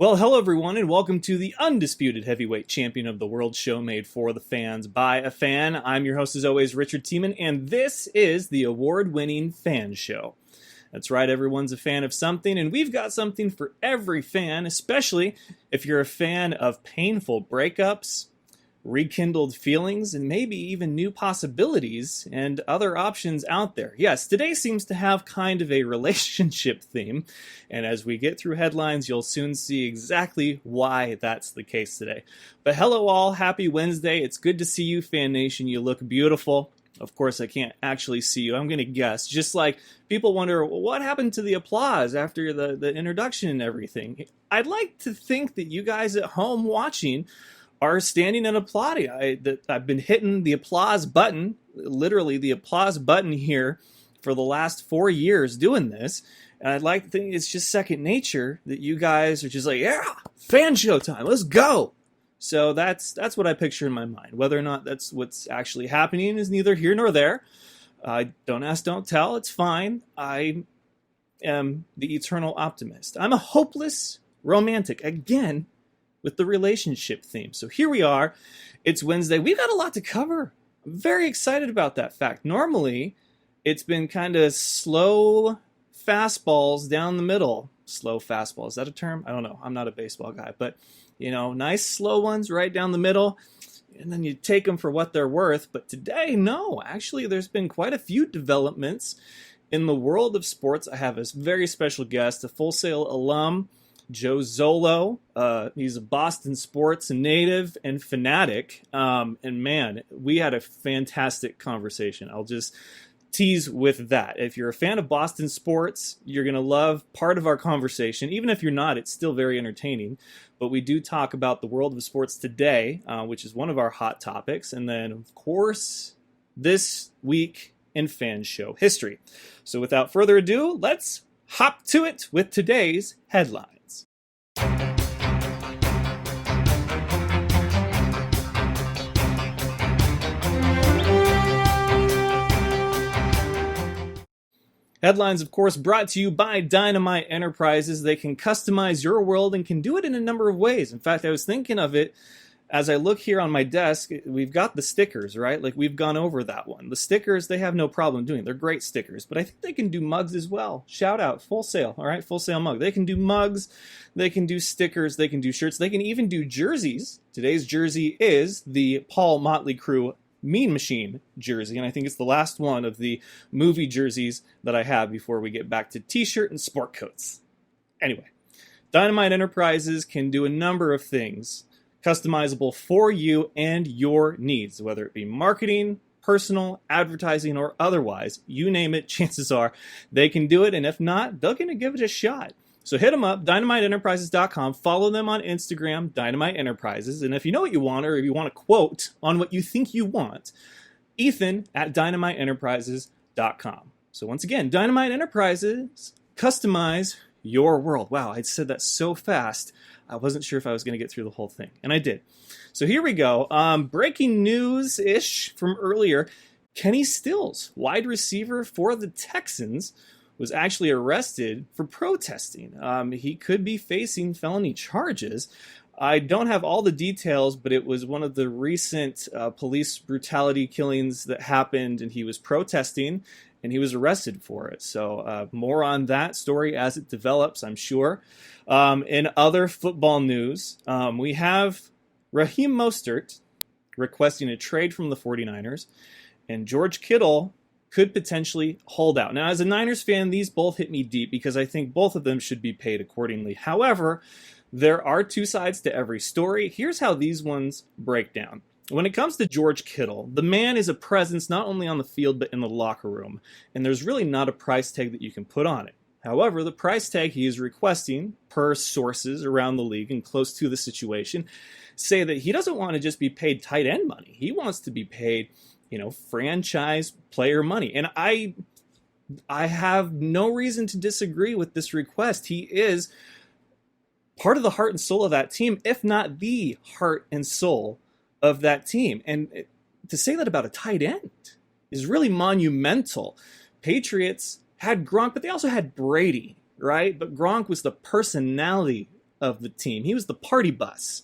Well, hello everyone, and welcome to the undisputed heavyweight champion of the world show made for the fans by a fan. I'm your host, as always, Richard Tiemann, and this is the award-winning Fan Show. That's right, everyone's a fan of something, and we've got something for every fan, especially if you're a fan of painful breakups, rekindled feelings, and maybe even new possibilities and other options out there. Yes, today seems to have kind of a relationship theme, and as we get through headlines, you'll soon see exactly why that's the case today. But hello all, happy Wednesday. It's good to see you, Fan Nation. You look beautiful. Of course, I can't actually see you. I'm going to guess. Just like people wonder, well, what happened to the applause after the introduction and everything? I'd like to think that you guys at home watching are standing and applauding. I've been hitting the applause button, literally the applause button here for the last 4 years doing this. And I'd like to think it's just second nature that you guys are just like, yeah, fan show time, let's go. So that's what I picture in my mind. Whether or not that's what's actually happening is neither here nor there. Don't ask, don't tell. It's fine. I am the eternal optimist. I'm a hopeless romantic. Again, with the relationship theme. So here we are. It's Wednesday. We've got a lot to cover. I'm very excited about that fact. Normally, it's been kind of slow fastballs down the middle. Slow fastball. Is that a term? I don't know. I'm not a baseball guy. But, nice slow ones right down the middle. And then you take them for what they're worth. But today, no. Actually, there's been quite a few developments in the world of sports. I have a very special guest, a Full Sail alum, Joe Zollo. He's a Boston sports native and fanatic. And man, we had a fantastic conversation. I'll just tease with that. If you're a fan of Boston sports, you're going to love part of our conversation. Even if you're not, it's still very entertaining. But we do talk about the world of sports today, which is one of our hot topics. And then, of course, this week in Fan Show history. So without further ado, let's hop to it with today's headline. Headlines, of course, brought to you by Dynamite Enterprises. They can customize your world and can do it in a number of ways. In fact, I was thinking of it as I look here on my desk. We've got the stickers, right? Like, we've gone over that one. The stickers, they have no problem doing. They're great stickers, but I think they can do mugs as well. Shout out, Full Sail, all right? Full Sail mug. They can do mugs, they can do stickers, they can do shirts, they can even do jerseys. Today's jersey is the Paul Motley Crew Mean Machine jersey, and I think it's the last one of the movie jerseys that I have before we get back to t-shirt and sport coats. Anyway, Dynamite Enterprises can do a number of things customizable for you and your needs, whether it be marketing, personal, advertising, or otherwise. You name it, chances are they can do it, and if not, they're going to give it a shot. So hit them up, dynamiteenterprises.com. Follow them on Instagram, Dynamite Enterprises. And if you know what you want, or if you want a quote on what you think you want, Ethan at dynamiteenterprises.com. So once again, Dynamite Enterprises, customize your world. Wow, I said that so fast, I wasn't sure if I was going to get through the whole thing. And I did. So here we go. Breaking news-ish from earlier. Kenny Stills, wide receiver for the Texans, was actually arrested for protesting. He could be facing felony charges. I don't have all the details, but it was one of the recent police brutality killings that happened, and he was protesting, and he was arrested for it. So more on that story as it develops, I'm sure. In other football news, we have Raheem Mostert requesting a trade from the 49ers, and George Kittle could potentially hold out. Now, as a Niners fan, these both hit me deep because I think both of them should be paid accordingly. However, there are two sides to every story. Here's how these ones break down. When it comes to George Kittle, the man is a presence not only on the field but in the locker room, and there's really not a price tag that you can put on it. However, the price tag he is requesting, per sources around the league and close to the situation, say that he doesn't want to just be paid tight end money. He wants to be paid franchise player money. And I have no reason to disagree with this request. He is part of the heart and soul of that team, if not the heart and soul of that team. And to say that about a tight end is really monumental. Patriots had Gronk, but they also had Brady, right? But Gronk was the personality of the team. He was the party bus.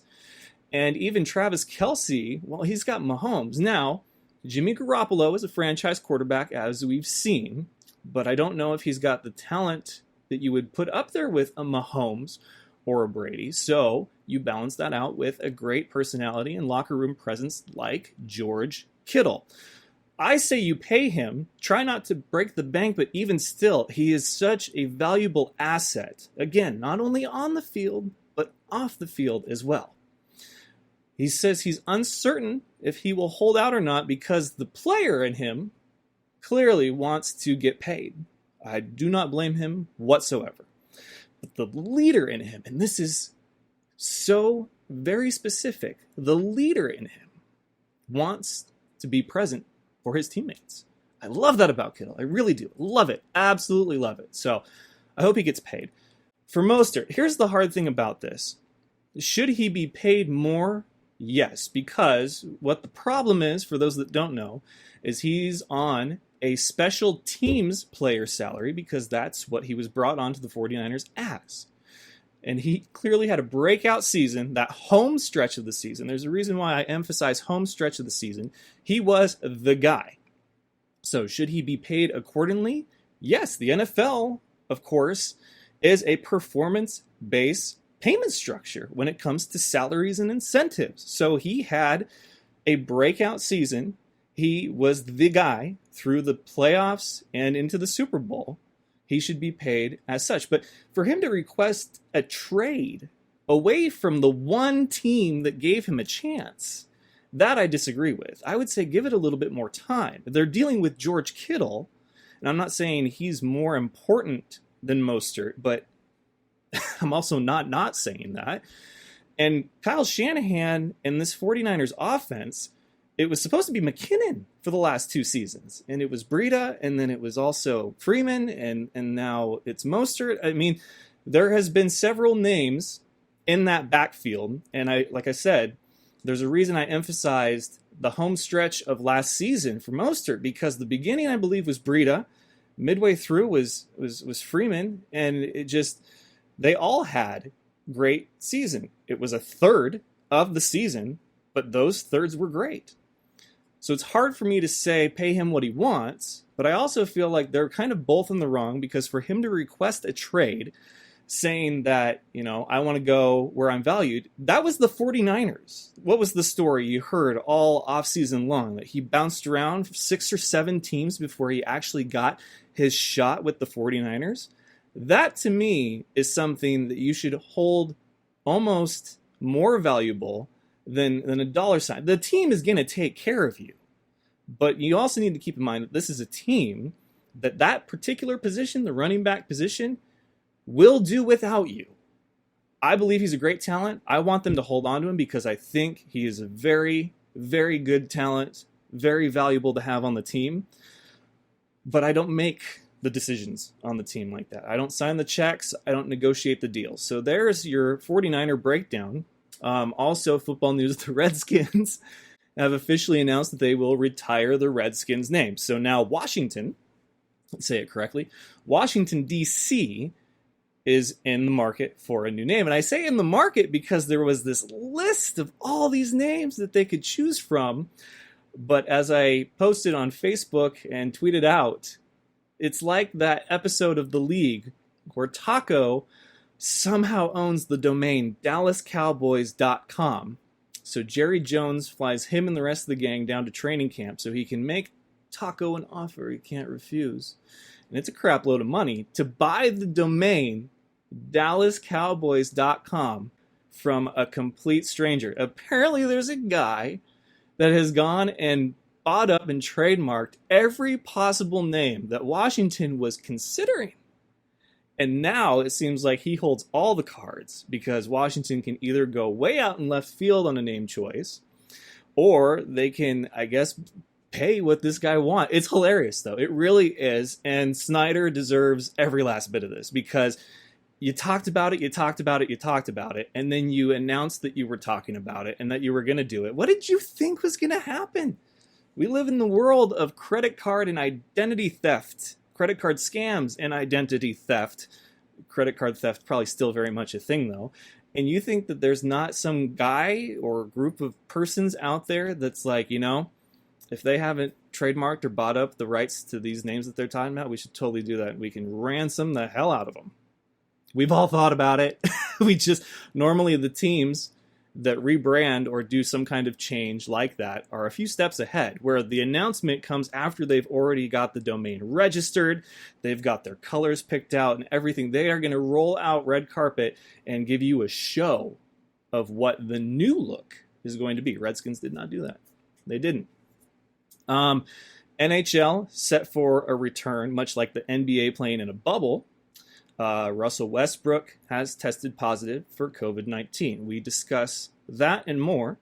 And even Travis Kelce, well, he's got Mahomes. Now, Jimmy Garoppolo is a franchise quarterback, as we've seen, but I don't know if he's got the talent that you would put up there with a Mahomes or a Brady. So you balance that out with a great personality and locker room presence like George Kittle. I say you pay him, try not to break the bank, but even still, he is such a valuable asset. Again, not only on the field, but off the field as well. He says he's uncertain if he will hold out or not because the player in him clearly wants to get paid. I do not blame him whatsoever. But the leader in him, and this is so very specific, the leader in him wants to be present for his teammates. I love that about Kittle. I really do. Love it. Absolutely love it. So I hope he gets paid. For Mostert, here's the hard thing about this. Should he be paid more? Yes, because what the problem is, for those that don't know, is he's on a special teams player salary because that's what he was brought onto the 49ers as. And he clearly had a breakout season, that home stretch of the season. There's a reason why I emphasize home stretch of the season. He was the guy. So should he be paid accordingly? Yes, the NFL, of course, is a performance-based payment structure when it comes to salaries and incentives. So he had a breakout season. He was the guy through the playoffs and into the Super Bowl. He should be paid as such. But for him to request a trade away from the one team that gave him a chance, that I disagree with. I would say give it a little bit more time. They're dealing with George Kittle, and I'm not saying he's more important than Mostert, but I'm also not saying that. And Kyle Shanahan and this 49ers offense, it was supposed to be McKinnon for the last two seasons. And it was Breida, and then it was also Freeman, and now it's Mostert. I mean, there has been several names in that backfield. And like I said, there's a reason I emphasized the home stretch of last season for Mostert, because the beginning, I believe, was Breida. Midway through was Freeman, and it just, they all had great season. It was a third of the season, but those thirds were great. So it's hard for me to say pay him what he wants, but I also feel like they're kind of both in the wrong, because for him to request a trade saying that, I want to go where I'm valued, that was the 49ers. What was the story you heard all offseason long? That he bounced around 6 or 7 teams before he actually got his shot with the 49ers? That, to me, is something that you should hold almost more valuable than a dollar sign. The team is going to take care of you. But you also need to keep in mind that this is a team that particular position, the running back position, will do without you. I believe he's a great talent. I want them to hold on to him because I think he is a very, very good talent, very valuable to have on the team. But I don't make the decisions on the team like that. I don't sign the checks. I don't negotiate the deals. So there's your 49er breakdown. Also, football news, the Redskins have officially announced that they will retire the Redskins name. So now Washington, let's say it correctly, Washington, D.C. is in the market for a new name. And I say in the market because there was this list of all these names that they could choose from. But as I posted on Facebook and tweeted out, it's like that episode of The League where Taco somehow owns the domain DallasCowboys.com. So Jerry Jones flies him and the rest of the gang down to training camp so he can make Taco an offer he can't refuse. And it's a crap load of money to buy the domain DallasCowboys.com from a complete stranger. Apparently there's a guy that has gone and bought up and trademarked every possible name that Washington was considering. And now it seems like he holds all the cards because Washington can either go way out in left field on a name choice, or they can, I guess, pay what this guy wants. It's hilarious, though. It really is. And Snyder deserves every last bit of this because you talked about it, and then you announced that you were talking about it and that you were going to do it. What did you think was going to happen? We live in the world of credit card and identity theft. Credit card scams and identity theft. Credit card theft probably still very much a thing, though. And you think that there's not some guy or group of persons out there that's like, if they haven't trademarked or bought up the rights to these names that they're talking about, we should totally do that. We can ransom the hell out of them. We've all thought about it. Normally the teams that rebrand or do some kind of change like that are a few steps ahead, where the announcement comes after they've already got the domain registered, they've got their colors picked out and everything. They are going to roll out red carpet and give you a show of what the new look is going to be. Redskins did not do that. They didn't. NHL set for a return, much like the NBA playing in a bubble. Russell Westbrook has tested positive for COVID-19. We discuss that and more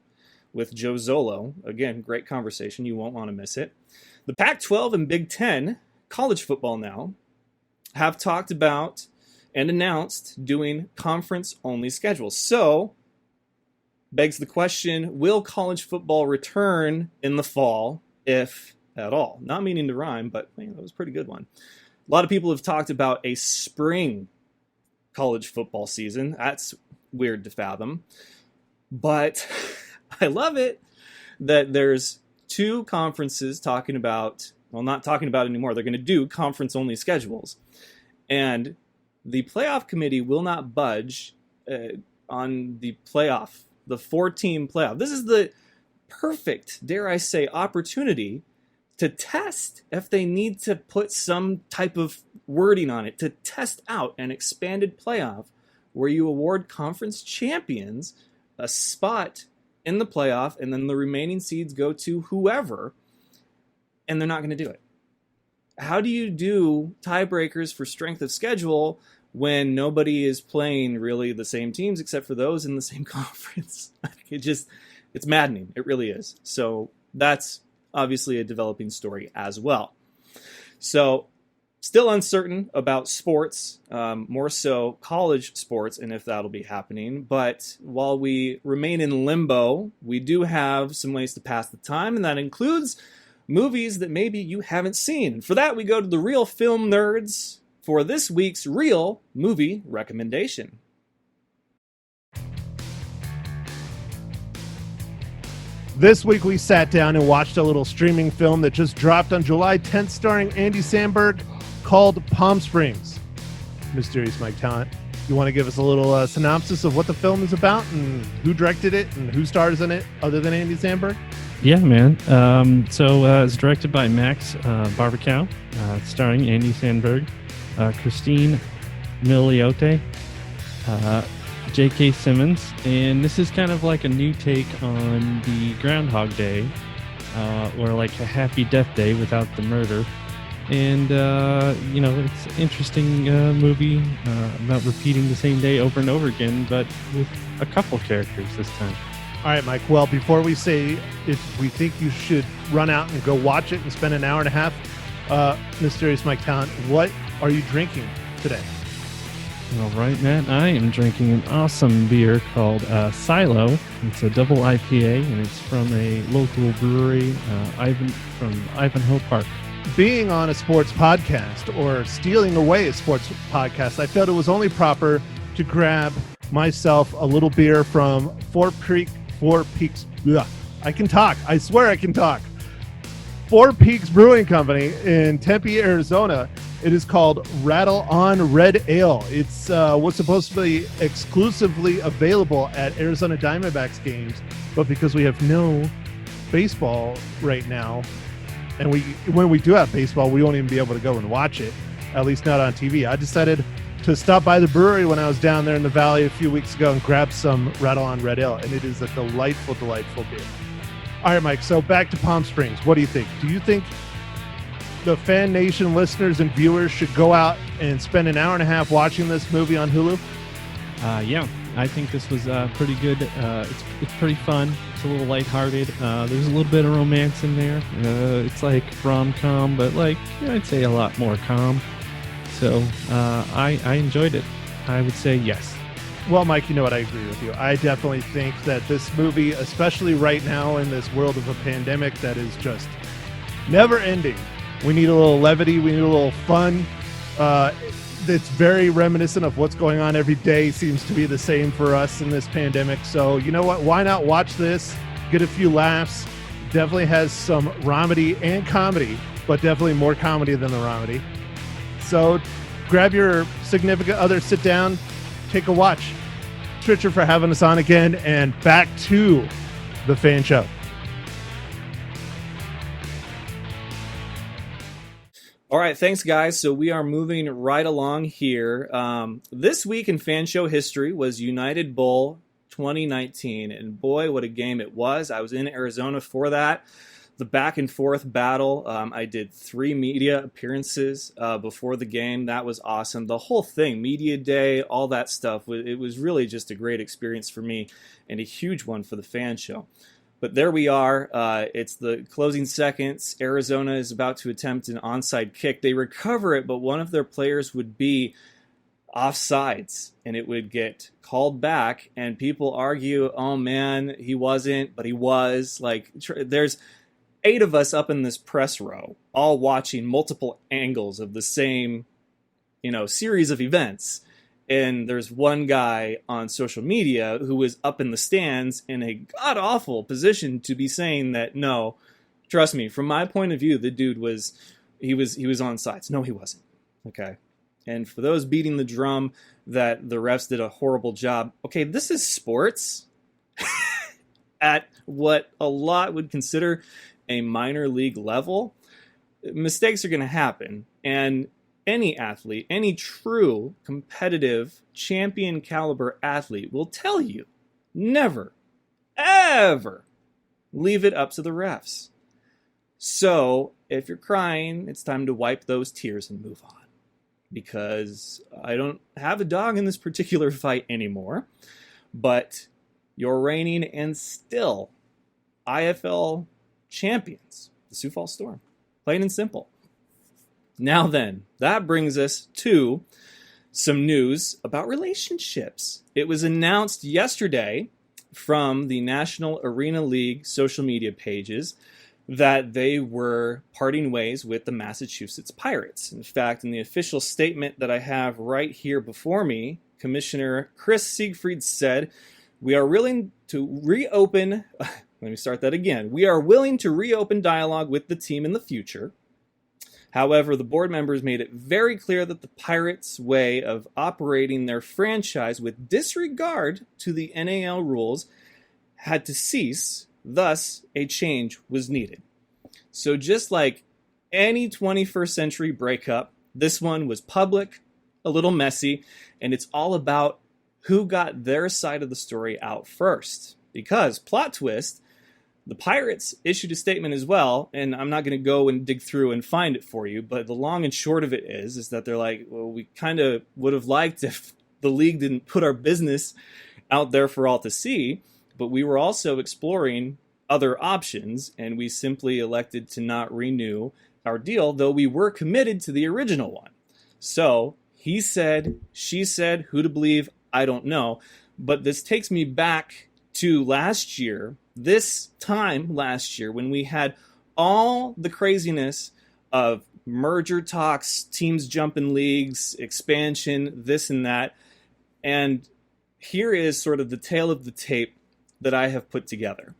with Joe Zollo. Again, great conversation. You won't want to miss it. The Pac-12 and Big Ten, college football now, have talked about and announced doing conference-only schedules. So, begs the question, will college football return in the fall, if at all? Not meaning to rhyme, but man, that was a pretty good one. A lot of people have talked about a spring college football season. That's weird to fathom. But I love it that there's two conferences talking about, not talking about it anymore. They're going to do conference-only schedules. And the playoff committee will not budge on the playoff, the 4-team playoff. This is the perfect, dare I say, opportunity to test if they need to put some type of wording on it, to test out an expanded playoff where you award conference champions a spot in the playoff and then the remaining seeds go to whoever, and they're not going to do it. How do you do tiebreakers for strength of schedule when nobody is playing really the same teams except for those in the same conference? It's maddening. It really is. So that's obviously a developing story as well. So still uncertain about sports, more so college sports, and if that'll be happening. But while we remain in limbo, we do have some ways to pass the time, and that includes movies that maybe you haven't seen. And for that, we go to the Real Film Nerds for this week's Real Movie Recommendation. This week we sat down and watched a little streaming film that just dropped on July 10th starring Andy Samberg called Palm Springs. Mysterious Mike Talent, you want to give us a little synopsis of what the film is about and who directed it and who stars in it other than Andy Samberg? Yeah, man. It's directed by Max Barbacow, starring Andy Samberg, Christine Milioti, J.K. Simmons, and this is kind of like a new take on the Groundhog Day, or like a Happy Death Day without the murder. And, it's an interesting movie about repeating the same day over and over again, but with a couple characters this time. All right, Mike. Well, before we say if we think you should run out and go watch it and spend an hour and a half, Mysterious Mike Talent, what are you drinking today? All right, Matt. I am drinking an awesome beer called Silo. It's a double IPA, and it's from a local brewery, from Ivanhoe Park. Being on a sports podcast, or stealing away a sports podcast, I felt it was only proper to grab myself a little beer from Four Peaks. Ugh, I can talk. I swear I can talk. Four Peaks Brewing Company in Tempe, Arizona. It is called Rattle On Red Ale. It's what's supposed to be exclusively available at Arizona Diamondbacks games, but because we have no baseball right now, and when we do have baseball, we won't even be able to go and watch it, at least not on TV. I decided to stop by the brewery when I was down there in the valley a few weeks ago and grab some Rattle On Red Ale, and it is a delightful, delightful beer. All right, Mike, so back to Palm Springs. What do you think? Do you think the F.A.N. Nation listeners and viewers should go out and spend an hour and a half watching this movie on Hulu? Yeah, I think this was pretty good. It's pretty fun. It's a little lighthearted. There's a little bit of romance in there. It's like rom-com, but I'd say a lot more calm. So I enjoyed it. I would say yes. Well, Mike, you know what? I agree with you. I definitely think that this movie, especially right now in this world of a pandemic that is just never ending, we need a little levity. We need a little fun. It's very reminiscent of what's going on every day. Seems to be the same for us in this pandemic. So you know what? Why not watch this? Get a few laughs. Definitely has some romedy and comedy, but definitely more comedy than the romedy. So grab your significant other, sit down, take a watch. Richard for having us on again, and back to the Fan Show. All right, thanks, guys. So we are moving right along here. This week in Fan Show history was United Bowl 2019, and boy, what a game it was. I was in Arizona for that. The back and forth battle. I did 3 media appearances before the game. That was awesome. The whole thing, media day, all that stuff, it was really just a great experience for me and a huge one for the Fan Show. But there we are. It's the closing seconds. Arizona is about to attempt an onside kick. They recover it, but one of their players would be offsides, and it would get called back, and people argue, oh man, he wasn't, but he was. Like, there's 8 of us up in this press row, all watching multiple angles of the same, series of events. And there's one guy on social media who was up in the stands in a god-awful position to be saying that, no, trust me, from my point of view, the dude was on sides. No, he wasn't. Okay. And for those beating the drum that the refs did a horrible job, okay, this is sports at what a lot would consider a minor league level. Mistakes are going to happen. And any athlete, any true competitive champion caliber athlete will tell you, never, ever leave it up to the refs. So if you're crying, it's time to wipe those tears and move on. Because I don't have a dog in this particular fight anymore. But you're reigning and still IFL champions, the Sioux Falls Storm. Plain and simple. Now then, that brings us to some news about relationships. It was announced yesterday from the National Arena League social media pages that they were parting ways with the Massachusetts Pirates. In fact, in the official statement that I have right here before me, Commissioner Chris Siegfried said, we are willing to reopen, let me start that again. We are willing to reopen dialogue with the team in the future. However, the board members made it very clear that the Pirates' way of operating their franchise with disregard to the NAL rules had to cease. Thus, a change was needed. So just like any 21st century breakup, this one was public, a little messy, and it's all about who got their side of the story out first. Because, plot twist, the Pirates issued a statement as well, and I'm not going to go and dig through and find it for you, but the long and short of it is that they're like, well, we kind of would have liked if the league didn't put our business out there for all to see, but we were also exploring other options, and we simply elected to not renew our deal, though we were committed to the original one. So, he said, she said, who to believe, I don't know, but this takes me back to last year, this time last year, when we had all the craziness of merger talks, teams jumping leagues, expansion, this and that. And here is sort of the tale of the tape that I have put together.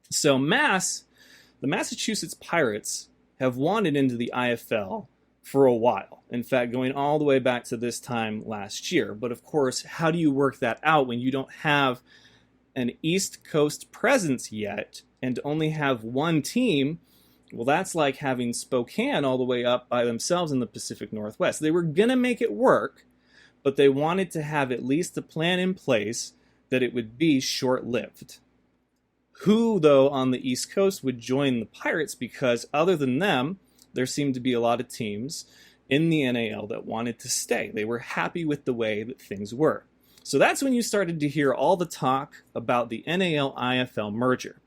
So the Massachusetts Pirates have wanted into the IFL for a while. In fact, going all the way back to this time last year. But of course, how do you work that out when you don't have an East Coast presence yet and only have one team? Well, that's like having Spokane all the way up by themselves in the Pacific Northwest. They were going to make it work, but they wanted to have at least a plan in place that it would be short-lived. Who, though, on the East Coast would join the Pirates? Because other than them, there seemed to be a lot of teams in the NAL that wanted to stay. They were happy with the way that things were. So that's when you started to hear all the talk about the NAL-IFL merger,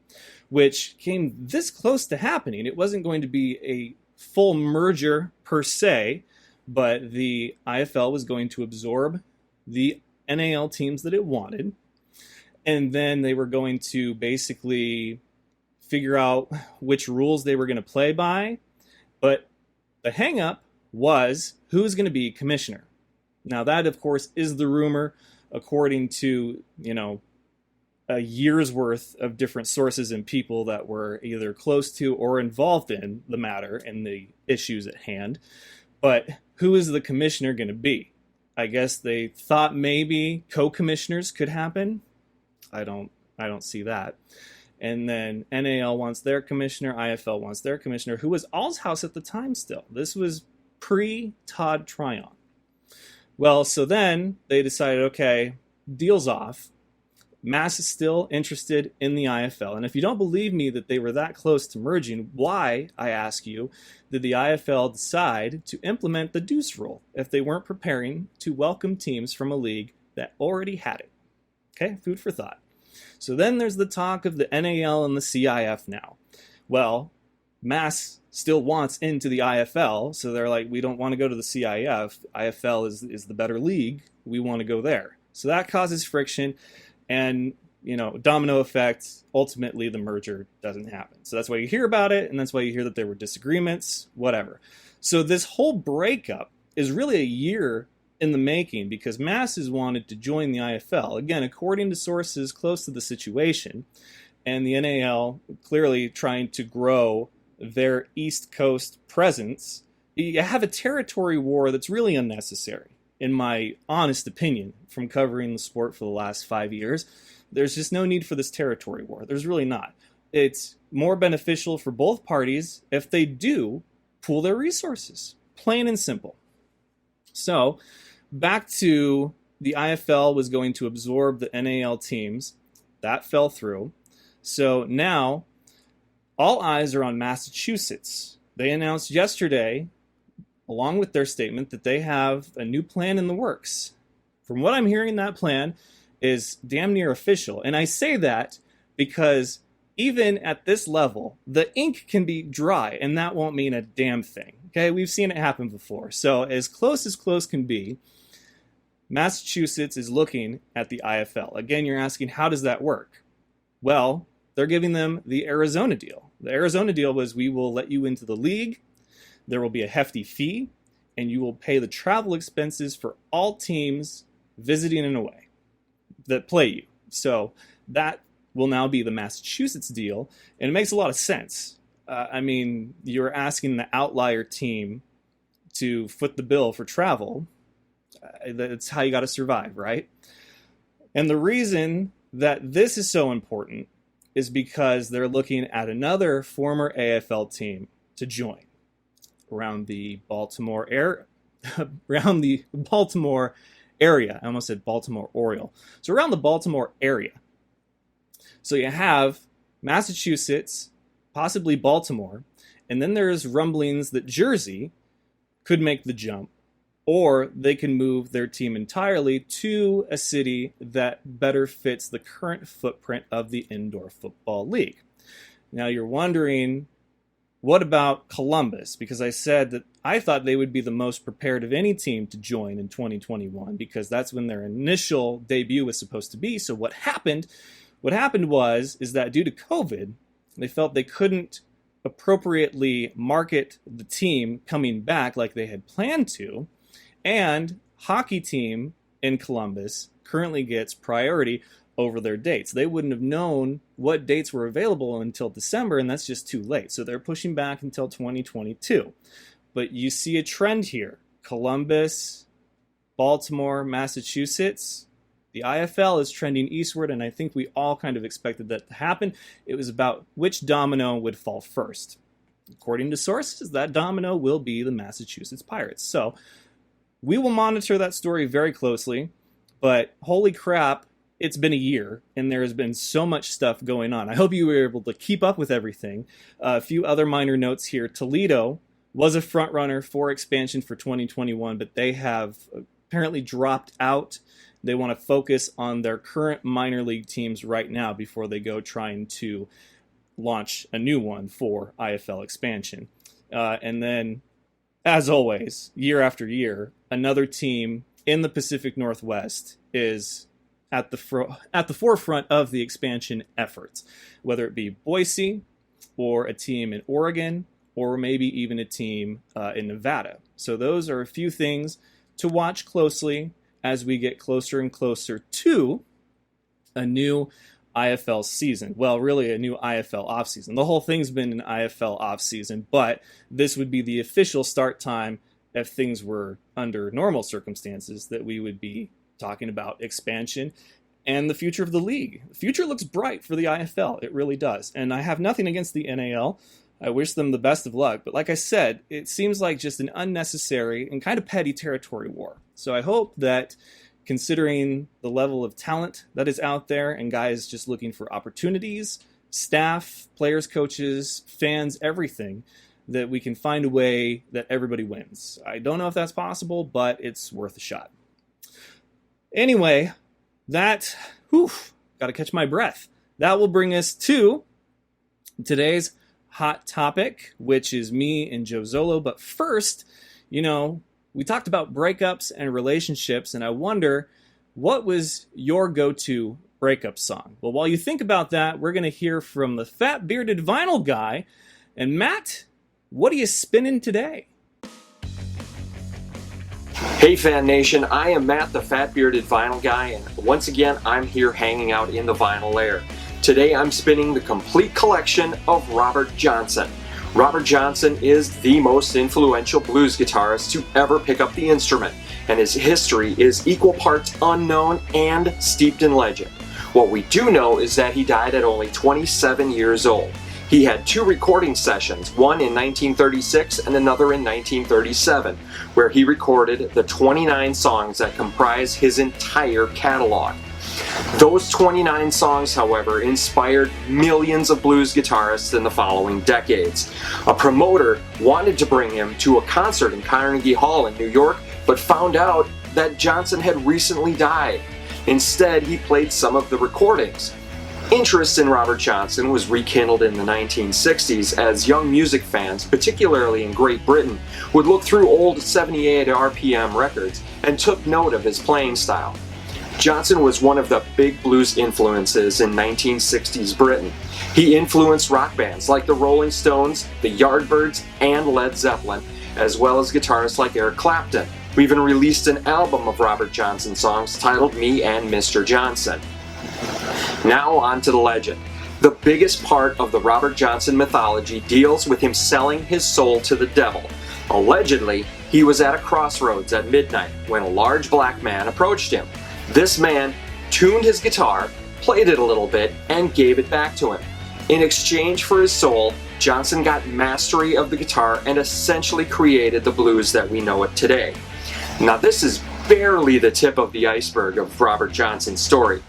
which came this close to happening. It wasn't going to be a full merger per se, but the IFL was going to absorb the NAL teams that it wanted, and then they were going to basically figure out which rules they were going to play by. But the hang-up was who's going to be commissioner. Now that, of course, is the rumor, according to, a year's worth of different sources and people that were either close to or involved in the matter and the issues at hand. But who is the commissioner going to be? I guess they thought maybe co-commissioners could happen. I don't see that. And then NAL wants their commissioner, IFL wants their commissioner, who was Allshouse at the time still. This was pre-Todd Tryon. Well, so then they decided, okay, deal's off. Mass is still interested in the IFL. And if you don't believe me that they were that close to merging, why, I ask you, did the IFL decide to implement the deuce rule if they weren't preparing to welcome teams from a league that already had it? Okay, food for thought. So then there's the talk of the NAL and the CIF now. Well, Mass still wants into the IFL, so they're like, we don't want to go to the CIF. IFL is the better league. We want to go there. So that causes friction. And, domino effect, ultimately the merger doesn't happen. So that's why you hear about it, and that's why you hear that there were disagreements, whatever. So this whole breakup is really a year in the making because Mass has wanted to join the IFL, again, according to sources close to the situation, and the NAL clearly trying to grow their East Coast presence. You have a territory war that's really unnecessary. In my honest opinion, from covering the sport for the last 5 years, there's just no need for this territory war. There's really not. It's more beneficial for both parties if they do pool their resources, plain and simple. So, back to the IFL was going to absorb the NAL teams. That fell through. So now, all eyes are on Massachusetts. They announced yesterday, along with their statement, that they have a new plan in the works. From what I'm hearing, that plan is damn near official. And I say that because even at this level, the ink can be dry, and that won't mean a damn thing. Okay, we've seen it happen before. So as close can be, Massachusetts is looking at the IFL. Again, you're asking, how does that work? Well, they're giving them the Arizona deal. The Arizona deal was, we will let you into the league. There will be a hefty fee, and you will pay the travel expenses for all teams visiting and away that play you. So that will now be the Massachusetts deal, and it makes a lot of sense. You're asking the outlier team to foot the bill for travel. That's how you got to survive, right? And the reason that this is so important is because they're looking at another former AFL team to join. Around the Baltimore area. I almost said Baltimore Oriole. So around the Baltimore area. So you have Massachusetts, possibly Baltimore, and then there's rumblings that Jersey could make the jump, or they can move their team entirely to a city that better fits the current footprint of the Indoor Football League. Now you're wondering, what about Columbus? Because I said that I thought they would be the most prepared of any team to join in 2021 because that's when their initial debut was supposed to be. So what happened is that due to COVID, they felt they couldn't appropriately market the team coming back like they had planned to. And hockey team in Columbus currently gets priority over their dates. They wouldn't have known what dates were available until December, and that's just too late. So they're pushing back until 2022. But you see a trend here. Columbus, Baltimore, Massachusetts. The IFL is trending eastward, and I think we all kind of expected that to happen. It was about which domino would fall first. According to sources, that domino will be the Massachusetts Pirates. So we will monitor that story very closely, but holy crap, it's been a year, and there has been so much stuff going on. I hope you were able to keep up with everything. A few other minor notes here. Toledo was a front runner for expansion for 2021, but they have apparently dropped out. They want to focus on their current minor league teams right now before they go trying to launch a new one for IFL expansion. And then, as always, year after year, another team in the Pacific Northwest is at the forefront of the expansion efforts, whether it be Boise or a team in Oregon or maybe even a team in Nevada. So those are a few things to watch closely as we get closer and closer to a new IFL season. Well, really a new IFL offseason. The whole thing's been an IFL offseason, but this would be the official start time if things were under normal circumstances that we would be talking about expansion and the future of the league. The future looks bright for the IFL. It really does. And I have nothing against the NAL. I wish them the best of luck. But like I said, it seems like just an unnecessary and kind of petty territory war. So I hope that, considering the level of talent that is out there and guys just looking for opportunities, staff, players, coaches, fans, everything, that we can find a way that everybody wins. I don't know if that's possible, but it's worth a shot. Anyway, got to catch my breath. That will bring us to today's hot topic, which is me and Joe Zollo. But first, we talked about breakups and relationships, and I wonder, what was your go-to breakup song? Well, while you think about that, we're going to hear from the fat bearded vinyl guy. And Matt, what are you spinning today? Hey Fan Nation, I am Matt, the fat bearded vinyl guy, and once again I'm here hanging out in the vinyl lair. Today I'm spinning the complete collection of Robert Johnson. Robert Johnson is the most influential blues guitarist to ever pick up the instrument, and his history is equal parts unknown and steeped in legend. What we do know is that he died at only 27 years old. He had 2 recording sessions, one in 1936 and another in 1937, where he recorded the 29 songs that comprise his entire catalog. Those 29 songs, however, inspired millions of blues guitarists in the following decades. A promoter wanted to bring him to a concert in Carnegie Hall in New York, but found out that Johnson had recently died. Instead, he played some of the recordings. Interest in Robert Johnson was rekindled in the 1960s as young music fans, particularly in Great Britain, would look through old 78 RPM records and took note of his playing style. Johnson was one of the big blues influences in 1960s Britain. He influenced rock bands like the Rolling Stones, the Yardbirds, and Led Zeppelin, as well as guitarists like Eric Clapton, who even released an album of Robert Johnson songs titled Me and Mr. Johnson. Now on to the legend. The biggest part of the Robert Johnson mythology deals with him selling his soul to the devil. Allegedly, he was at a crossroads at midnight when a large black man approached him. This man tuned his guitar, played it a little bit, and gave it back to him. In exchange for his soul, Johnson got mastery of the guitar and essentially created the blues that we know it today. Now this is barely the tip of the iceberg of Robert Johnson's story.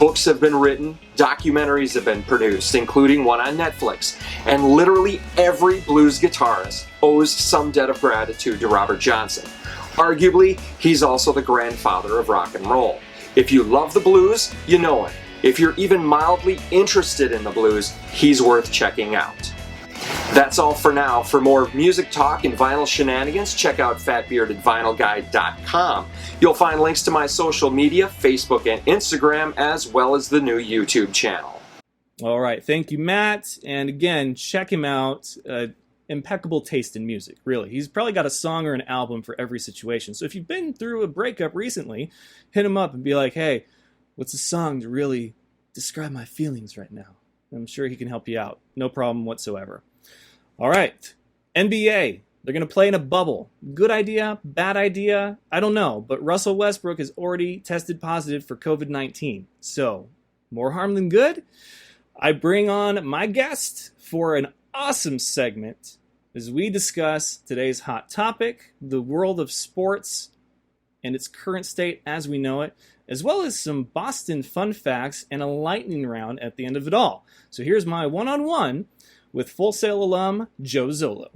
Books have been written, documentaries have been produced, including one on Netflix, and literally every blues guitarist owes some debt of gratitude to Robert Johnson. Arguably, he's also the grandfather of rock and roll. If you love the blues, you know him. If you're even mildly interested in the blues, he's worth checking out. That's all for now. For more music talk and vinyl shenanigans, check out fatbeardedvinylguy.com. You'll find links to my social media, Facebook and Instagram, as well as the new YouTube channel. All right. Thank you, Matt. And again, check him out. Impeccable taste in music, really. He's probably got a song or an album for every situation. So if you've been through a breakup recently, hit him up and be like, hey, what's a song to really describe my feelings right now? I'm sure he can help you out. No problem whatsoever. All right. NBA. They're going to play in a bubble. Good idea? Bad idea? I don't know. But Russell Westbrook has already tested positive for COVID-19. So, more harm than good? I bring on my guest for an awesome segment as we discuss today's hot topic, the world of sports and its current state as we know it, as well as some Boston fun facts and a lightning round at the end of it all. So here's my one-on-one with Full Sail alum Joe Zollo.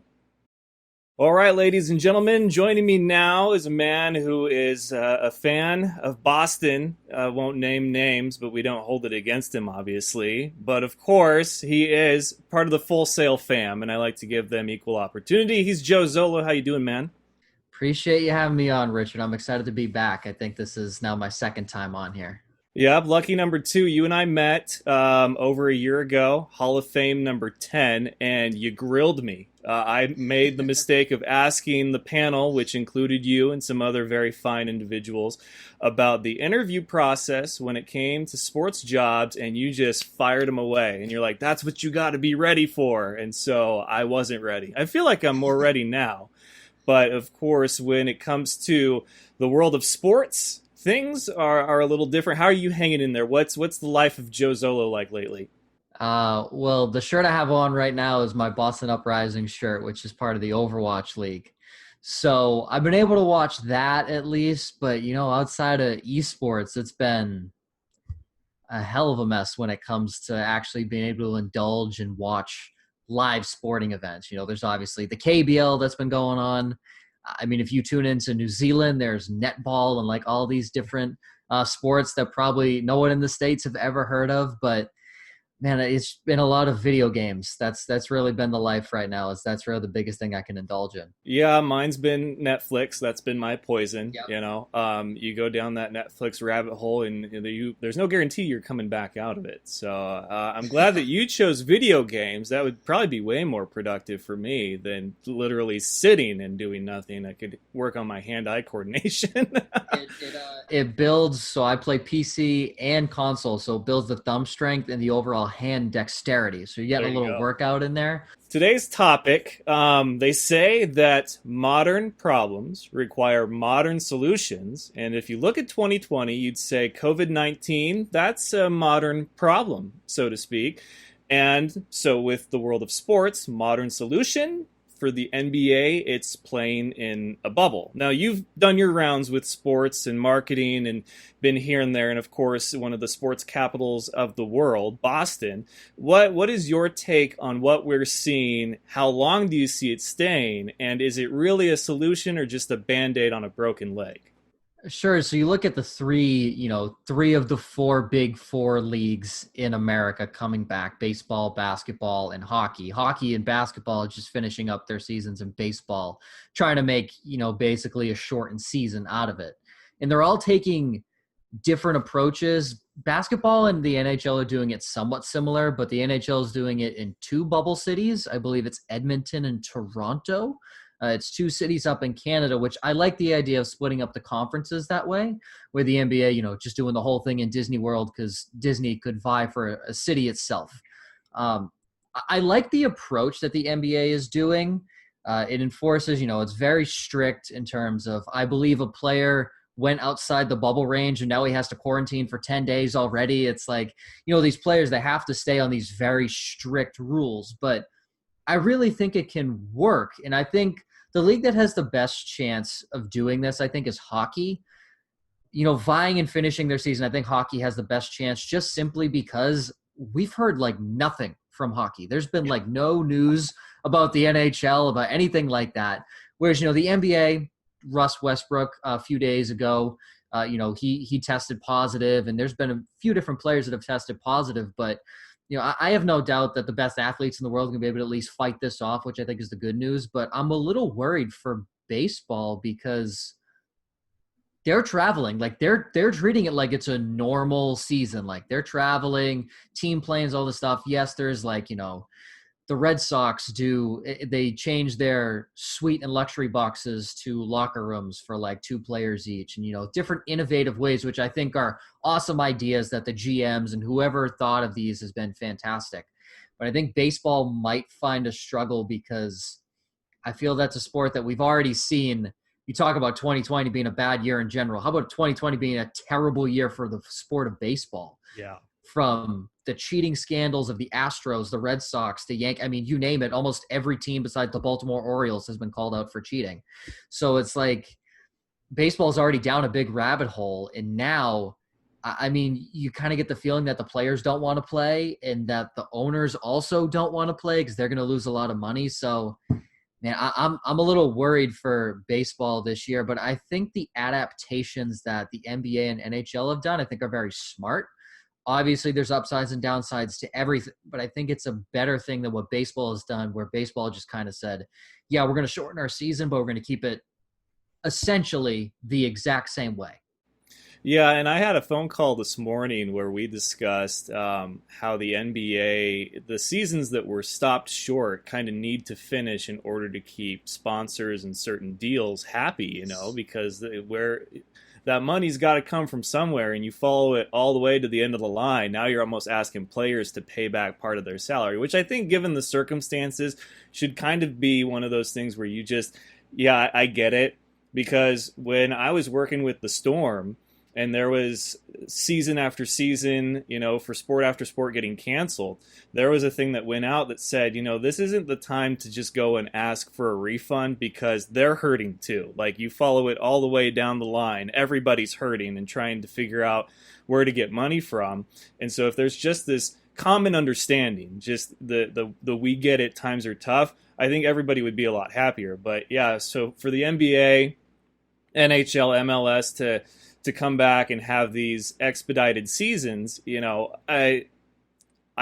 All right, ladies and gentlemen, joining me now is a man who is a fan of Boston. Won't name names, but we don't hold it against him, obviously. But of course, he is part of the Full Sail fam, and I like to give them equal opportunity. He's Joe Zollo. How you doing, man? Appreciate you having me on, Richard. I'm excited to be back. I think this is now my second time on here. Yep, lucky number two. You and I met over a year ago, Hall of Fame number 10, and you grilled me. I made the mistake of asking the panel, which included you and some other very fine individuals, about the interview process when it came to sports jobs, and you just fired them away. And you're like, that's what you got to be ready for. And so I wasn't ready. I feel like I'm more ready now. But of course, when it comes to the world of sports, things are a little different. How are you hanging in there? What's the life of Joe Zollo like lately? Well, the shirt I have on right now is my Boston Uprising shirt, which is part of the Overwatch League. So I've been able to watch that at least, but outside of esports, it's been a hell of a mess when it comes to actually being able to indulge and watch live sporting events. There's obviously the KBL that's been going on. I mean, if you tune into New Zealand, there's netball and like all these different sports that probably no one in the States have ever heard of, but man, it's been a lot of video games. That's really been the life right now. That's really the biggest thing I can indulge in. Yeah, mine's been Netflix. That's been my poison. Yep. You go down that Netflix rabbit hole, and there's no guarantee you're coming back out of it. So I'm glad that you chose video games. That would probably be way more productive for me than literally sitting and doing nothing. I could work on my hand-eye coordination. It builds. So I play PC and console, so it builds the thumb strength and the overall hand dexterity. So you get a little workout in there. Today's topic, they say that modern problems require modern solutions. And if you look at 2020, you'd say COVID-19, that's a modern problem, so to speak. And so with the world of sports, modern solution, for the NBA, it's playing in a bubble. Now, you've done your rounds with sports and marketing and been here and there, and of course, one of the sports capitals of the world, Boston. What is your take on what we're seeing? How long do you see it staying? And is it really a solution or just a Band-Aid on a broken leg? Sure. So you look at the three of the four big four leagues in America coming back: baseball, basketball, and hockey. Hockey and basketball are just finishing up their seasons, and baseball trying to make, basically a shortened season out of it. And they're all taking different approaches. Basketball and the NHL are doing it somewhat similar, but the NHL is doing it in two bubble cities. I believe it's Edmonton and Toronto. It's two cities up in Canada, which I like the idea of splitting up the conferences that way, where the NBA, just doing the whole thing in Disney World because Disney could vie for a city itself. I like the approach that the NBA is doing. It enforces, it's very strict in terms of, I believe a player went outside the bubble range and now he has to quarantine for 10 days already. It's like, these players, they have to stay on these very strict rules, but I really think it can work. And I think the league that has the best chance of doing this, I think, is hockey. Vying and finishing their season, I think hockey has the best chance just simply because we've heard like nothing from hockey. There's been like no news about the NHL, about anything like that. Whereas, the NBA, Russ Westbrook a few days ago, he tested positive, and there's been a few different players that have tested positive, but I have no doubt that the best athletes in the world are going to be able to at least fight this off, which I think is the good news. But I'm a little worried for baseball because they're traveling. Like they're treating it like it's a normal season. Like they're traveling, team planes, all this stuff. Yes, there's like, the Red Sox they change their suite and luxury boxes to locker rooms for like two players each, and different innovative ways, which I think are awesome ideas that the GMs and whoever thought of these has been fantastic. But I think baseball might find a struggle because I feel that's a sport that we've already seen. You talk about 2020 being a bad year in general. How about 2020 being a terrible year for the sport of baseball? Yeah. From the cheating scandals of the Astros, the Red Sox, the Yankees, I mean, you name it, almost every team besides the Baltimore Orioles has been called out for cheating. So it's like baseball's already down a big rabbit hole. And now, I mean, you kind of get the feeling that the players don't want to play and that the owners also don't want to play because they're going to lose a lot of money. So, man, I'm a little worried for baseball this year, but I think the adaptations that the NBA and NHL have done, I think are very smart. Obviously, there's upsides and downsides to everything, but I think it's a better thing than what baseball has done, where baseball just kind of said, yeah, we're going to shorten our season, but we're going to keep it essentially the exact same way. Yeah, and I had a phone call this morning where we discussed how the NBA, the seasons that were stopped short, kind of need to finish in order to keep sponsors and certain deals happy, because where that money's got to come from somewhere, and you follow it all the way to the end of the line. Now you're almost asking players to pay back part of their salary, which I think, given the circumstances, should kind of be one of those things where you just, yeah, I get it. Because when I was working with the Storm, and there was season after season, for sport after sport getting canceled, there was a thing that went out that said, this isn't the time to just go and ask for a refund because they're hurting too. Like, you follow it all the way down the line, everybody's hurting and trying to figure out where to get money from. And so if there's just this common understanding, just the we get it, times are tough, I think everybody would be a lot happier. But yeah, so for the NBA, NHL, MLS to come back and have these expedited seasons, I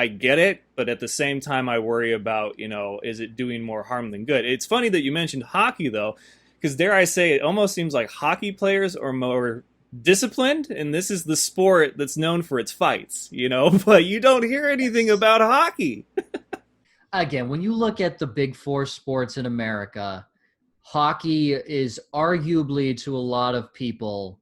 get it, but at the same time I worry about, is it doing more harm than good? It's funny that you mentioned hockey though, because dare I say, it almost seems like hockey players are more disciplined, and this is the sport that's known for its fights, but you don't hear anything about hockey. Again, when you look at the big four sports in America, hockey is arguably, to a lot of people,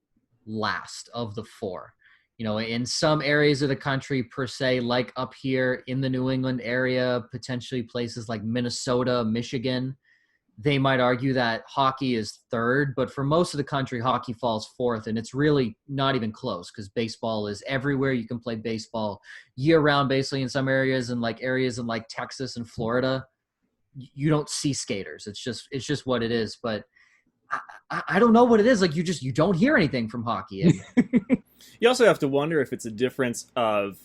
last of the four. In some areas of the country, per se, like up here in the New England area, potentially places like Minnesota, Michigan, they might argue that hockey is third, but for most of the country, hockey falls fourth, and it's really not even close because baseball is everywhere. You can play baseball year-round, basically, in some areas, and areas in Texas and Florida, you don't see skaters. It's just what it is. But I don't know what it is. You don't hear anything from hockey. You also have to wonder if it's a difference of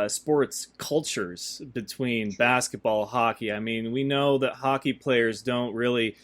sports cultures between basketball, hockey. I mean, we know that hockey players don't really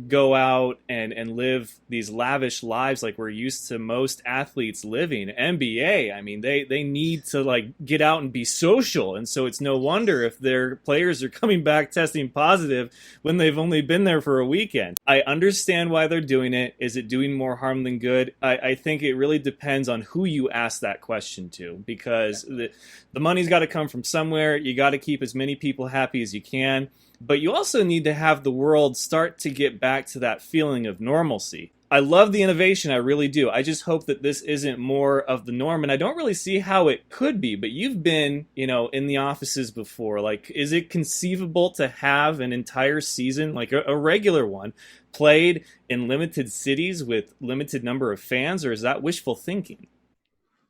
go out and live these lavish lives like we're used to most athletes living. NBA, I mean, they need to get out and be social, and so it's no wonder if their players are coming back testing positive when they've only been there for a weekend. I understand why they're doing it. Is it doing more harm than good? I think it really depends on who you ask that question to, because the money's got to come from somewhere. You got to keep as many people happy as you can. But you also need to have the world start to get back to that feeling of normalcy. I love the innovation, I really do. I just hope that this isn't more of the norm, and I don't really see how it could be. But you've been, in the offices before. Is it conceivable to have an entire season, like a regular one, played in limited cities with limited number of fans, or is that wishful thinking?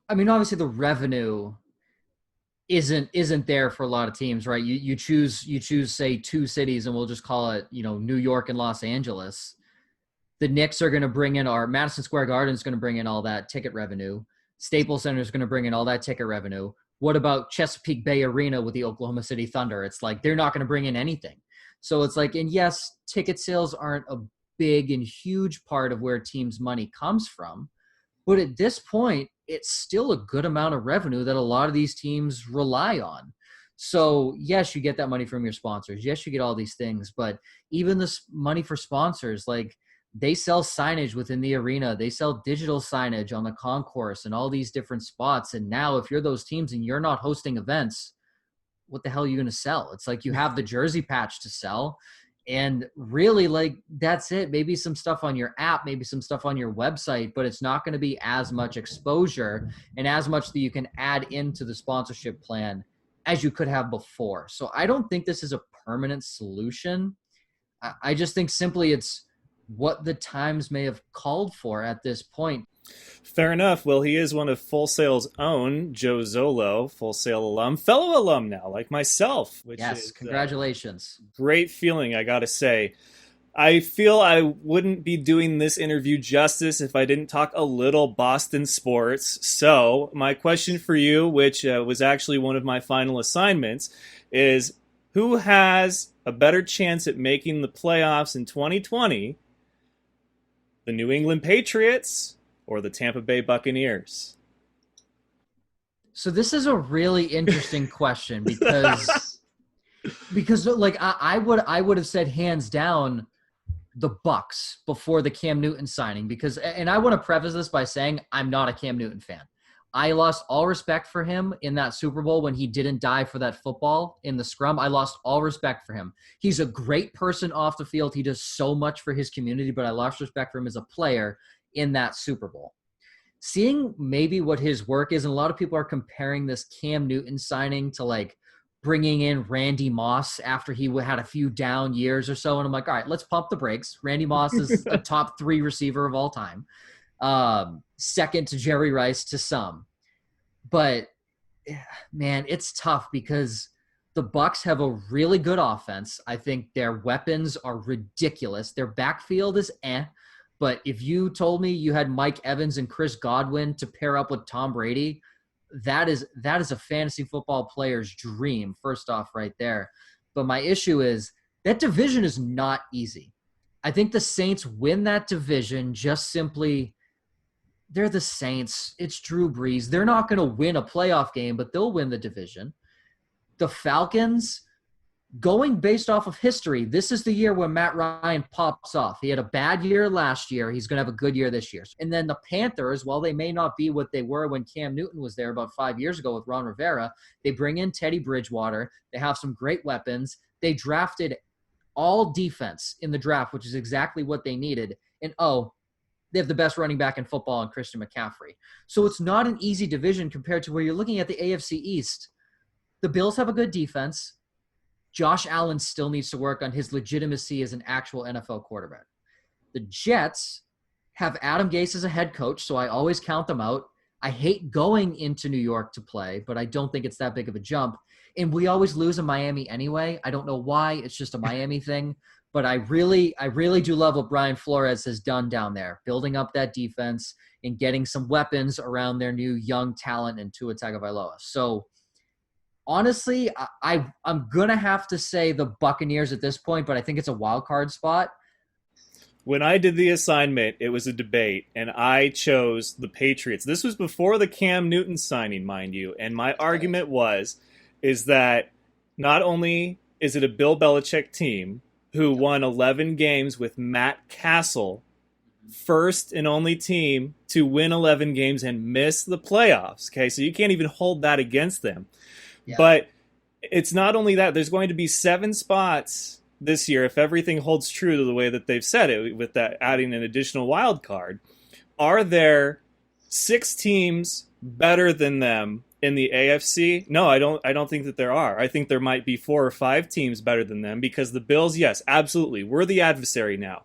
I mean, obviously the revenue isn't there for a lot of teams, right? You choose say two cities, and we'll just call it, New York and Los Angeles. The Knicks are going to bring in, or Madison Square Garden is going to bring in all that ticket revenue. Staples Center is going to bring in all that ticket revenue. What about Chesapeake Bay Arena with the Oklahoma City Thunder? It's they're not going to bring in anything. So it's and yes, ticket sales aren't a big and huge part of where teams' money comes from, but at this point, it's still a good amount of revenue that a lot of these teams rely on. So yes, you get that money from your sponsors. Yes, you get all these things, but even this money for sponsors, they sell signage within the arena. They sell digital signage on the concourse and all these different spots. And now if you're those teams and you're not hosting events, what the hell are you going to sell? It's you have the jersey patch to sell. And really, that's it. Maybe some stuff on your app, maybe some stuff on your website, but it's not going to be as much exposure and as much that you can add into the sponsorship plan as you could have before. So I don't think this is a permanent solution. I just think simply it's what the times may have called for at this point. Fair enough. Well, he is one of Full Sail's own, Joe Zollo, Full Sail alum, fellow alum now, like myself. Which is, congratulations. Great feeling, I gotta say. I feel I wouldn't be doing this interview justice if I didn't talk a little Boston sports. So my question for you, which was actually one of my final assignments, is who has a better chance at making the playoffs in 2020? The New England Patriots or the Tampa Bay Buccaneers? So this is a really interesting question because I would have said hands down the Bucs before the Cam Newton signing, because, and I want to preface this by saying I'm not a Cam Newton fan. I lost all respect for him in that Super Bowl when he didn't die for that football in the scrum. I lost all respect for him. He's a great person off the field. He does so much for his community, but I lost respect for him as a player in that Super Bowl. Seeing maybe what his work is, and a lot of people are comparing this Cam Newton signing to like bringing in Randy Moss after he had a few down years or so. And I'm like, all right, let's pump the brakes. Randy Moss is a top 3 receiver of all time. Second to Jerry Rice to some. But, man, it's tough because the Bucs have a really good offense. I think their weapons are ridiculous. Their backfield is but if you told me you had Mike Evans and Chris Godwin to pair up with Tom Brady, that is a fantasy football player's dream, first off, right there. But my issue is that division is not easy. I think the Saints win that division just simply – they're the Saints. It's Drew Brees. They're not going to win a playoff game, but they'll win the division. The Falcons, going based off of history, this is the year when Matt Ryan pops off. He had a bad year last year. He's going to have a good year this year. And then the Panthers, while they may not be what they were when Cam Newton was there about 5 years ago with Ron Rivera, they bring in Teddy Bridgewater. They have some great weapons. They drafted all defense in the draft, which is exactly what they needed. And, they have the best running back in football in Christian McCaffrey. So it's not an easy division compared to where you're looking at the AFC East. The Bills have a good defense. Josh Allen still needs to work on his legitimacy as an actual NFL quarterback. The Jets have Adam Gase as a head coach, so I always count them out. I hate going into New York to play, but I don't think it's that big of a jump. And we always lose in Miami anyway. I don't know why. It's just a Miami thing. But I really do love what Brian Flores has done down there, building up that defense and getting some weapons around their new young talent in Tua Tagovailoa. So, honestly, I'm going to have to say the Buccaneers at this point, but I think it's a wild card spot. When I did the assignment, it was a debate, and I chose the Patriots. This was before the Cam Newton signing, mind you, and my argument is that not only is it a Bill Belichick team who won 11 games with Matt Castle, first and only team to win 11 games and miss the playoffs. Okay, so you can't even hold that against them. Yeah. But it's not only that. There's going to be 7 spots this year, if everything holds true to the way that they've said it, with that adding an additional wild card. Are there 6 teams better than them in the AFC? No, I don't think that there are. I think there might be 4 or 5 teams better than them, because the Bills, yes, absolutely, we're the adversary now.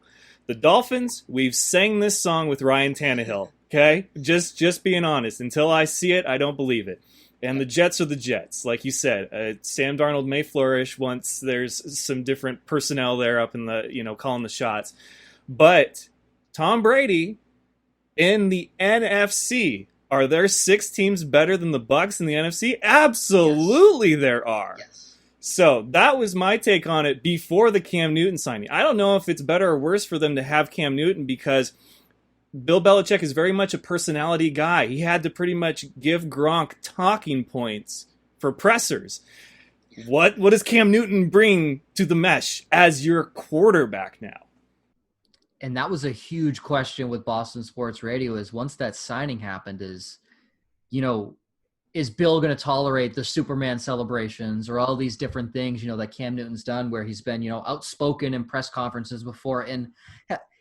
The Dolphins, we've sang this song with Ryan Tannehill, okay? Just being honest. Until I see it, I don't believe it. And the Jets are the Jets. Like you said, Sam Darnold may flourish once there's some different personnel there up in the, calling the shots. But Tom Brady in the NFC, are there 6 teams better than the Bucs in the NFC? Absolutely, yes. There are. Yes. So that was my take on it before the Cam Newton signing. I don't know if it's better or worse for them to have Cam Newton, because Bill Belichick is very much a personality guy. He had to pretty much give Gronk talking points for pressers. What does Cam Newton bring to the mesh as your quarterback now? And that was a huge question with Boston Sports Radio, is once that signing happened, is Bill going to tolerate the Superman celebrations or all these different things, that Cam Newton's done, where he's been, outspoken in press conferences before. And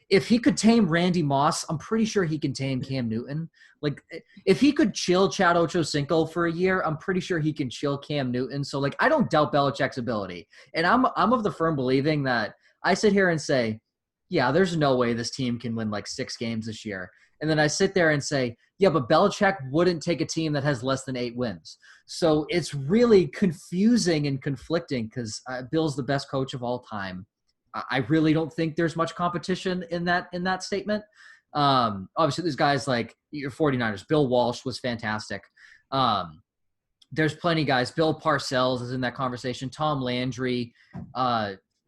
if he could tame Randy Moss, I'm pretty sure he can tame Cam Newton. Like, if he could chill Chad Ochocinco for a year, I'm pretty sure he can chill Cam Newton. So, I don't doubt Belichick's ability. And I'm of the firm believing that I sit here and say, yeah, there's no way this team can win 6 games this year. And then I sit there and say, yeah, but Belichick wouldn't take a team that has less than 8 wins. So it's really confusing and conflicting, because Bill's the best coach of all time. I really don't think there's much competition in that statement. Obviously, there's guys like your 49ers. Bill Walsh was fantastic. There's plenty of guys. Bill Parcells is in that conversation. Tom Landry,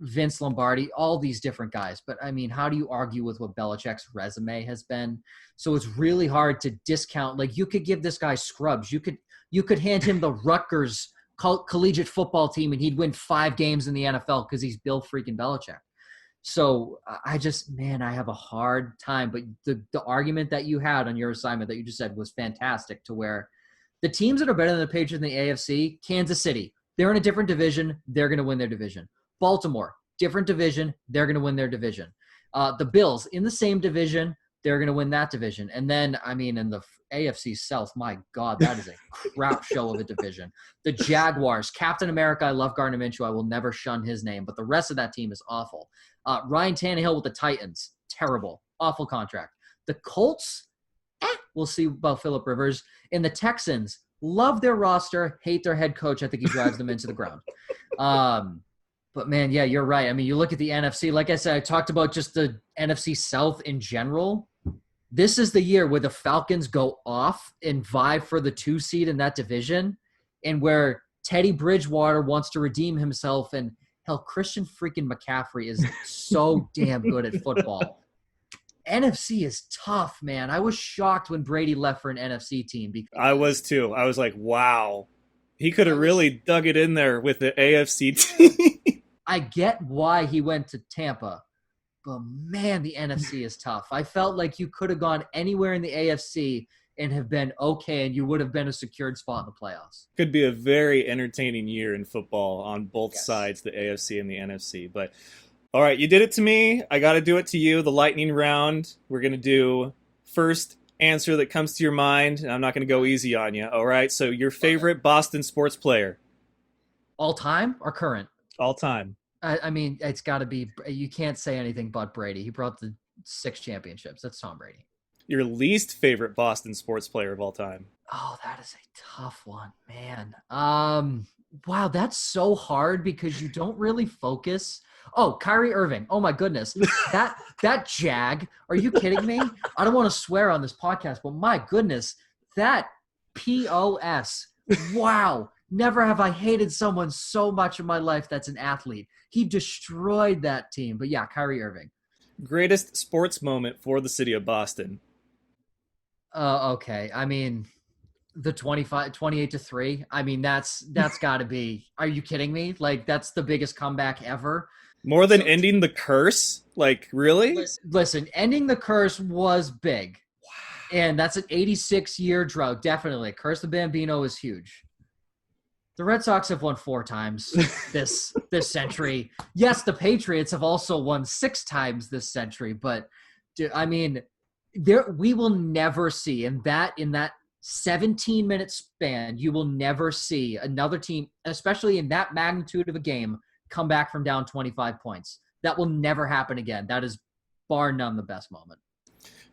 Vince Lombardi, all these different guys. But, how do you argue with what Belichick's resume has been? So it's really hard to discount. You could give this guy scrubs. You could hand him the Rutgers collegiate football team and he'd win 5 games in the NFL because he's Bill freaking Belichick. So I just, man, I have a hard time. But the argument that you had on your assignment that you just said was fantastic, to where the teams that are better than the Patriots in the AFC, Kansas City, they're in a different division. They're going to win their division. Baltimore, different division. They're going to win their division. The Bills in the same division. They're going to win that division. And then, I mean, in the AFC South, my God, that is a crap show of a division. The Jaguars, Captain America, I love Gardner Minshew. I will never shun his name, but the rest of that team is awful. Ryan Tannehill with the Titans, terrible, awful contract. The Colts, we'll see about Phillip Rivers. And the Texans, love their roster, hate their head coach. I think he drives them into the ground. But, man, yeah, you're right. I mean, you look at the NFC. Like I said, I talked about just the NFC South in general. This is the year where the Falcons go off and vie for the 2 seed in that division, and where Teddy Bridgewater wants to redeem himself. And, hell, Christian freaking McCaffrey is so damn good at football. NFC is tough, man. I was shocked when Brady left for an NFC team. I was too. I was like, wow. He could have really dug it in there with the AFC team. I get why he went to Tampa, but man, the NFC is tough. I felt like you could have gone anywhere in the AFC and have been okay, and you would have been a secured spot in the playoffs. Could be a very entertaining year in football on both sides, the AFC and the NFC. But all right, you did it to me. I got to do it to you. The lightning round. We're going to do first answer that comes to your mind, and I'm not going to go easy on you. All right, so your favorite Boston sports player? All time or current? All time. I mean, it's got to be – you can't say anything but Brady. He brought the 6 championships. That's Tom Brady. Your least favorite Boston sports player of all time? Oh, that is a tough one, man. Wow, that's so hard because you don't really focus. Oh, Kyrie Irving. Oh, my goodness. That jag. Are you kidding me? I don't want to swear on this podcast, but my goodness, that POS. Wow. Never have I hated someone so much in my life that's an athlete. He destroyed that team. But yeah, Kyrie Irving. Greatest sports moment for the city of Boston? Okay. I mean, the 28-3. I mean, that's got to be. Are you kidding me? Like, that's the biggest comeback ever. More than ending the curse? Like, really? Listen, ending the curse was big. Wow. And that's an 86-year drought. Definitely. Curse of Bambino is huge. The Red Sox have won 4 times this century. Yes, the Patriots have also won 6 times this century, but I mean, we will never see in that 17-minute span, you will never see another team, especially in that magnitude of a game, come back from down 25 points. That will never happen again. That is bar none the best moment.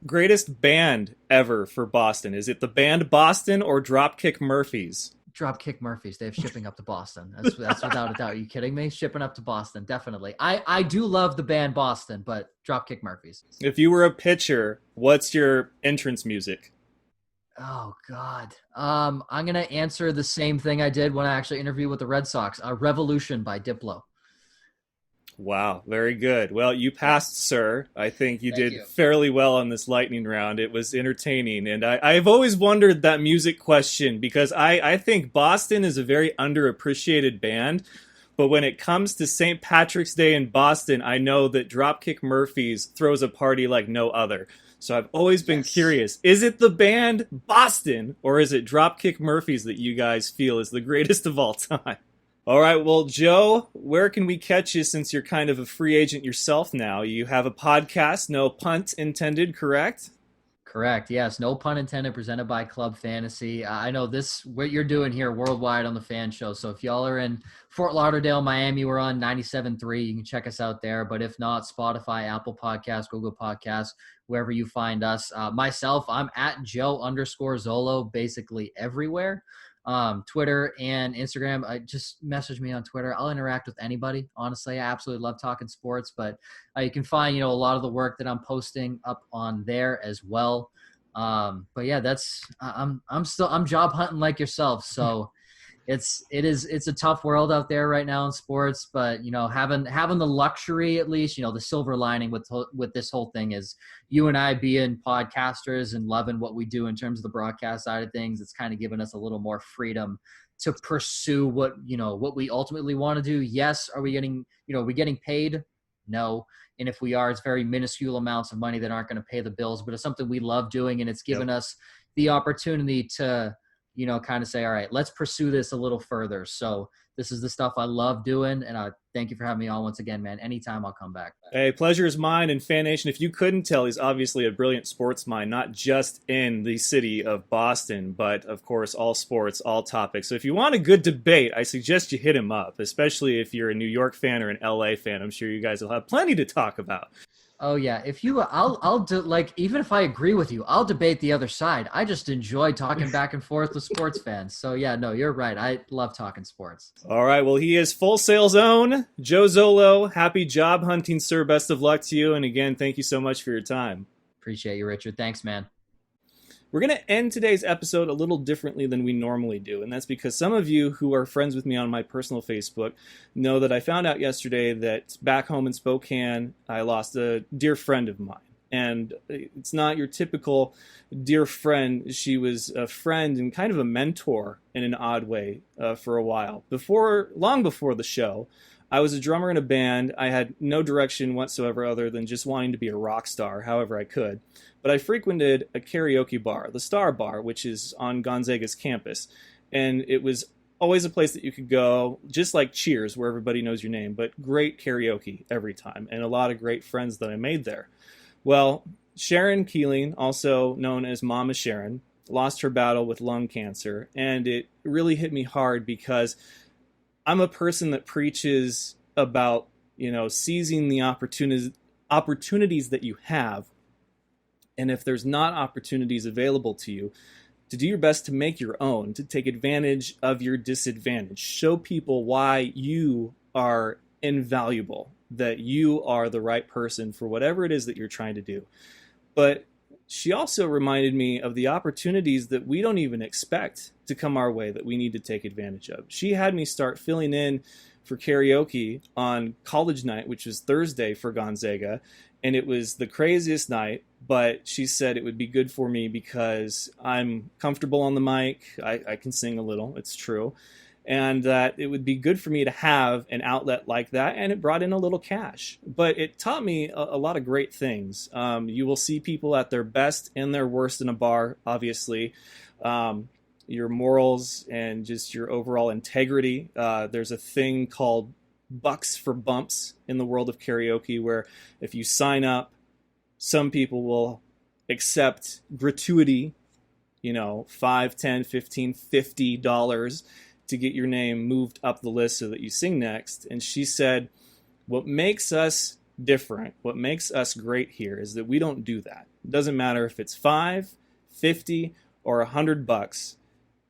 Greatest band ever for Boston. Is it the band Boston or Dropkick Murphys? Dropkick Murphys. They have shipping up to Boston. That's without a doubt. Are you kidding me? Shipping up to Boston, definitely. I do love the band Boston, but Dropkick Murphys. If you were a pitcher, what's your entrance music? Oh, God. I'm going to answer the same thing I did when I actually interviewed with the Red Sox. Revolution by Diplo. Wow, very good. Well, you passed, sir. I think you did fairly well on this lightning round. It was entertaining. And I've always wondered that music question because I think Boston is a very underappreciated band. But when it comes to St. Patrick's Day in Boston, I know that Dropkick Murphys throws a party like no other. So I've always been curious, is it the band Boston or is it Dropkick Murphys that you guys feel is the greatest of all time? All right, well, Joe, where can we catch you since you're kind of a free agent yourself now? You have a podcast, no pun intended, correct? Correct, yes. No pun intended, presented by Club Fantasy. I know what you're doing here worldwide on the Fan Show. So if y'all are in Fort Lauderdale, Miami, we're on 97.3. You can check us out there. But if not, Spotify, Apple Podcasts, Google Podcasts, wherever you find us. Myself, I'm at Joe_Zollo basically everywhere. Twitter and Instagram. Just message me on Twitter. I'll interact with anybody. Honestly, I absolutely love talking sports, but you can find, a lot of the work that I'm posting up on there as well. But yeah, I'm job hunting like yourself. So it's a tough world out there right now in sports, but having the luxury, at least, the silver lining with this whole thing is you and I being podcasters and loving what we do in terms of the broadcast side of things. It's kind of given us a little more freedom to pursue what we ultimately want to do. Yes. Are we getting paid? No. And if we are, it's very minuscule amounts of money that aren't going to pay the bills, but it's something we love doing. And it's given us the opportunity to, kind of say, all right, let's pursue this a little further. So this is the stuff I love doing. And I thank you for having me on once again, man. Anytime, I'll come back. Hey, pleasure is mine. And Fan Nation, if you couldn't tell, he's obviously a brilliant sports mind, not just in the city of Boston, but of course, all sports, all topics. So if you want a good debate, I suggest you hit him up, especially if you're a New York fan or an LA fan. I'm sure you guys will have plenty to talk about. Oh yeah, even if I agree with you, I'll debate the other side. I just enjoy talking back and forth with sports fans. So yeah, no, you're right. I love talking sports. All right, well, he is Full Sail's own Joe Zollo. Happy job hunting, sir. Best of luck to you. And again, thank you so much for your time. Appreciate you, Richard. Thanks, man. We're going to end today's episode a little differently than we normally do, and that's because some of you who are friends with me on my personal Facebook know that I found out yesterday that back home in Spokane, I lost a dear friend of mine. And it's not your typical dear friend. She was a friend and kind of a mentor in an odd way for a while. Long before the show, I was a drummer in a band. I had no direction whatsoever other than just wanting to be a rock star however I could. But I frequented a karaoke bar, the Star Bar, which is on Gonzaga's campus. And it was always a place that you could go, just like Cheers, where everybody knows your name, but great karaoke every time, and a lot of great friends that I made there. Well, Sharon Keeling, also known as Mama Sharon, lost her battle with lung cancer, and it really hit me hard because I'm a person that preaches about, seizing the opportunities that you have. And if there's not opportunities available to you, to do your best to make your own, to take advantage of your disadvantage. Show people why you are invaluable, that you are the right person for whatever it is that you're trying to do. But she also reminded me of the opportunities that we don't even expect to come our way that we need to take advantage of. She had me start filling in for karaoke on college night, which was Thursday for Gonzaga, and it was the craziest night, but she said it would be good for me because I'm comfortable on the mic, I can sing a little, it's true, and that it would be good for me to have an outlet like that, and it brought in a little cash. But it taught me a lot of great things. You will see people at their best and their worst in a bar, obviously. Your morals and just your overall integrity. There's a thing called Bucs for bumps in the world of karaoke, where if you sign up, some people will accept gratuity, $5, $10, $15, $50 to get your name moved up the list so that you sing next. And she said, what makes us different, what makes us great here is that we don't do that. It doesn't matter if it's $5, $50, or $100.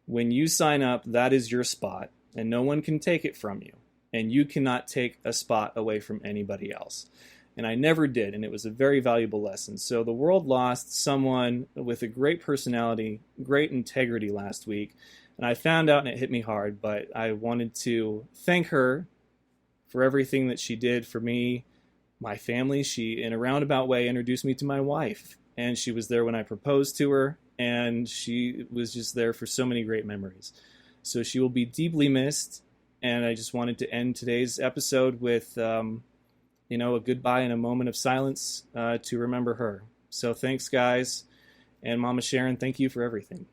When you sign up, that is your spot, and no one can take it from you. And you cannot take a spot away from anybody else. And I never did, and it was a very valuable lesson. So the world lost someone with a great personality, great integrity last week, and I found out, and it hit me hard, but I wanted to thank her for everything that she did for me, my family. She, in a roundabout way, introduced me to my wife, and she was there when I proposed to her, and she was just there for so many great memories. So she will be deeply missed. And I just wanted to end today's episode with, a goodbye and a moment of silence to remember her. So thanks, guys. And Mama Sharon, thank you for everything.